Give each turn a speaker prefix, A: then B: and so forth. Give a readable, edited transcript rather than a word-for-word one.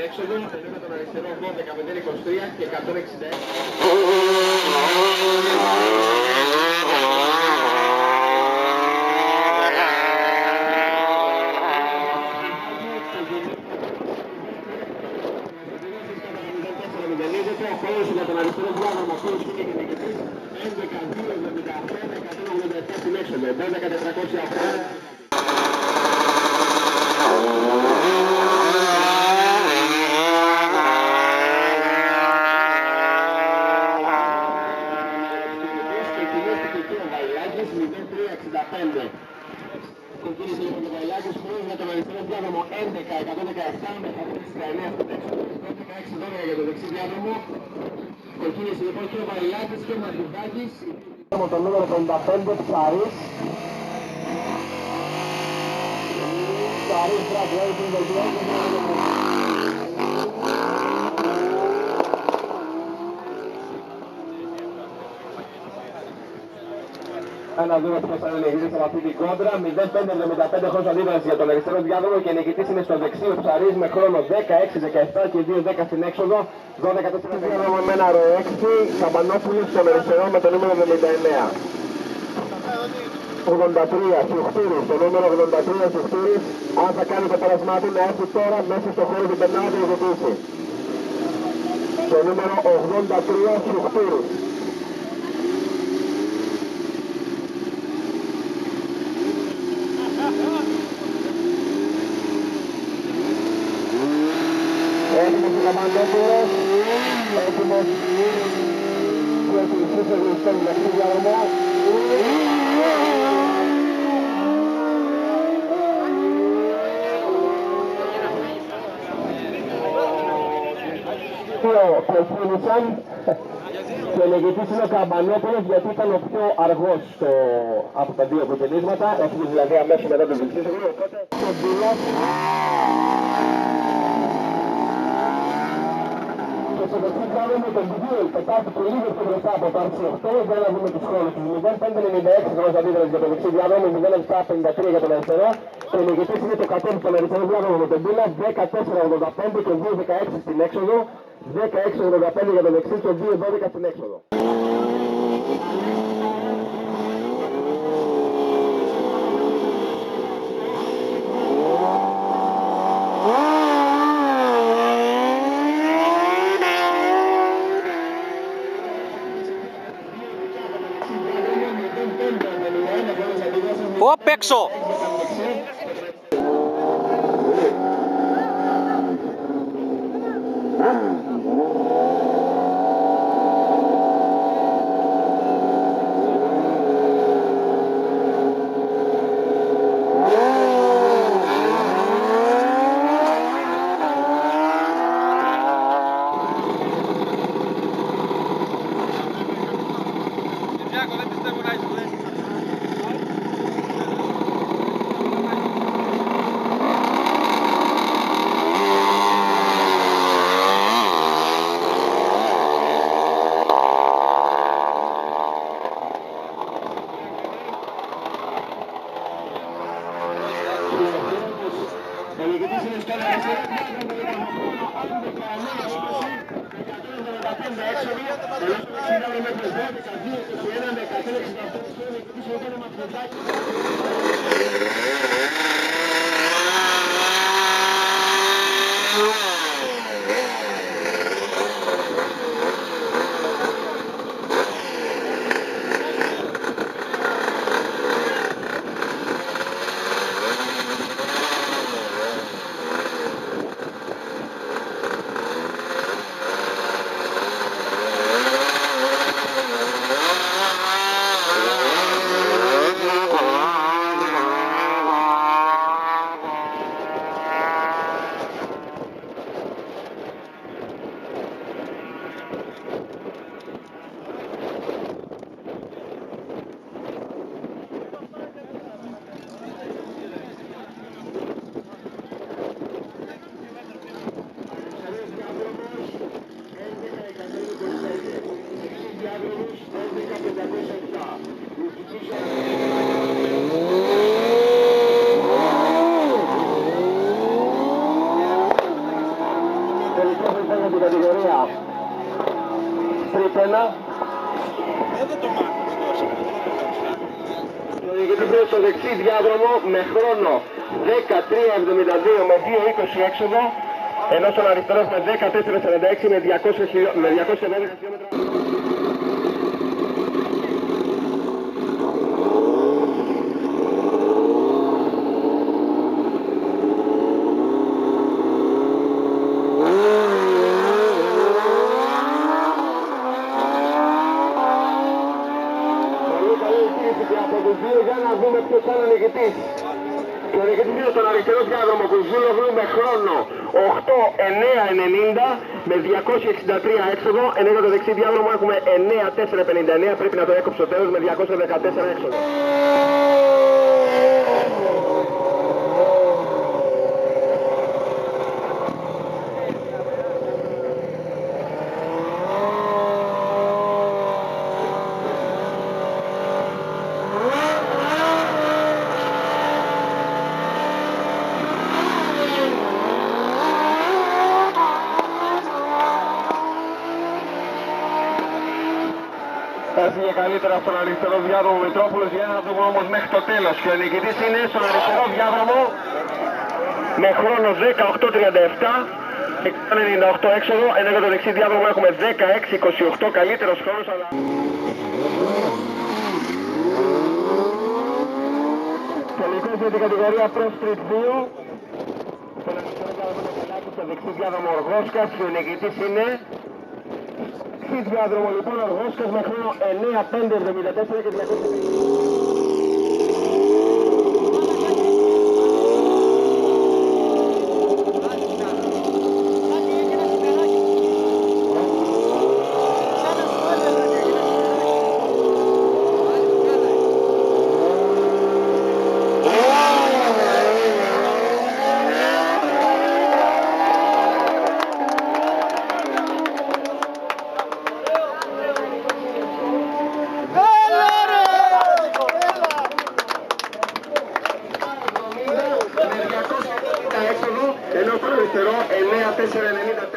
A: Έξοδο, με τον αριστερό 12, 523 και 166. Ο χώρος για τον αριστερό διάδρομο, ο χώρος είναι και νικητής, 11-2-75, 187 στην έξοδο, 12-408. Κοκκίνησε λοιπόν το Βαϊλάκης, χώρος για τον αριστερό διάδρομο 11-117 με 169 στην έξοδο, 12-6-12 για το δεξί διάδρομο. Κοκκίνησε λοιπόν και ο Βαϊλάκης και ο Μαθηδάκης. Το νούμερο 55 Ψαρής. Ψαρής, μπράβο, έτσι είναι το να δούμε ποιος θα είναι νικητής από αυτή την κόντρα. 0-5-75 χωρίς αντίδραση για τον αριστερό διάδρομο και νικητής είναι στο δεξίο Ψαρής με χρόνο 16-17 και 2-10 στην έξοδο. 12-4 διάδρομο με ένα ρο 6, Καμπανόπουλος στον αριστερό με το νούμερο 79. 83 Σιουχτούρης, το νούμερο 83 Σιουχτούρης, αν θα κάνει το πέρασμά του να έρθει τώρα μέσα στο χώρο του περνάω να το ζητήσει. Το νούμερο 83 Σιουχτούρης. Έτοιμος ο Καμπανόπουλος, έτοιμος που εκκλησίσε γλυστόν μέχρι διαδρομό. Προφήνησαν και νικητής είναι ο Καμπανόπουλος γιατί ήταν ο πιο αργός από τα δύο αποτελέσματα, έφυγε δηλαδή αμέσως μετά το γλυστίσεγλο, οπότε στον πιλότ και στο δεξί κάνουμε τον Μπιγκίλ, πετάτε το λίγο πιο μπροστά από το RC8, για να δούμε τους χρόνους του 0-5-96 χρόνος αντίδραση για το δεξί διάδρομο, 0-7-53 για τον αριστερό και ο νικητής είναι το κατέβει στον αριστερό διάδρομο με τον Μπίλα, 14-85 και 2-16 στην έξοδο, 16-85 για το δεξί και 2-12 στην έξοδο.
B: Απ' έξω!
A: Στο δεξί διάδρομο με χρόνο 13.72 με 2.20 έξοδο, ενώ στον αριστερό με 14.46 με 212 χιλιόμετρα. Για να δούμε ποιος θα είναι ο νικητής. Και ο νικητής είναι στον αριστερό διάδρομο Κουζούλογλου με χρόνο 8.990 με 263 έξοδο, ενώ για το δεξί διάδρομο έχουμε 9.459, πρέπει να το έκοψω στο τέλος, με 214 έξοδο. Έφυγε καλύτερα στον αριστερό διάδρομο Μητρόπουλος, για να δούμε όμως μέχρι το τέλος. Και ο νικητής είναι στον αριστερό διάδρομο με χρόνο 18.37 98 έξοδο, ενώ για το δεξί διάδρομο έχουμε 16.28, καλύτερος χρόνος, αλλά... Τελικός για την κατηγορία Pro Street 2. Στον αριστερό διάδρομο Τελάκη, στο δεξί διάδρομο Οργόσκας, και ο νικητής είναι... διάδρομο λοιπόν Οργόσκας με χρόνο 9.574 και 250. Ενώ στο αριστερό 9.490.